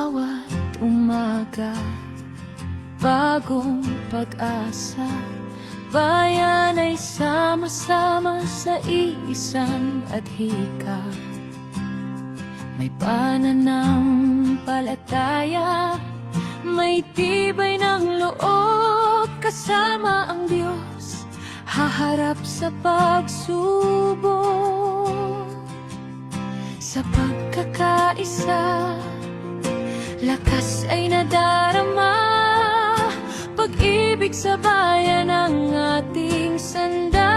bawat umaga, bagong pag-asa. Bayan ay sama-sama sa iisang adhika. May pananampalataya, may tibay ng loob. Kasama ang Diyos, haharap sa pagsubok. Sa pagkakaisa, lakas ay nadarama. Pag-ibig sa bayan ang ating sandata.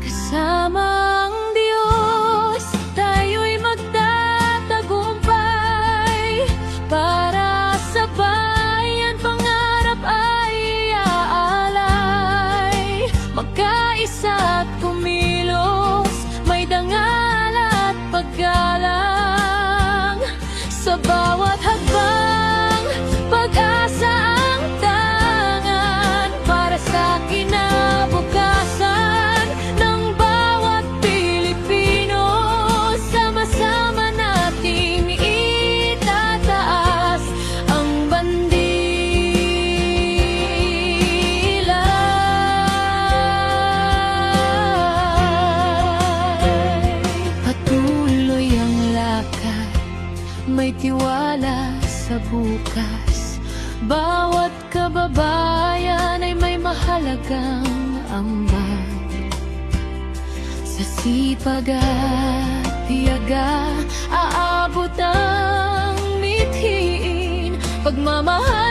Kasama ang Diyos, tayo'y magtatagumpay. Para sa bayan, pangarap ay iaalay. Magkaisa at kumilos, may dangal at paggalang. Sa bawat hakbang, pag-asa ang tangan. Para sa kinabukasan ng bawat Pilipino, sama-sama nating itataas ang bandila. Patuloy ang lakad, may tiwala sa bukas. Bawat kababayan ay may mahalagang ambag. Sa sipag at tiyaga, aabot ang mithiin. Pagmamahal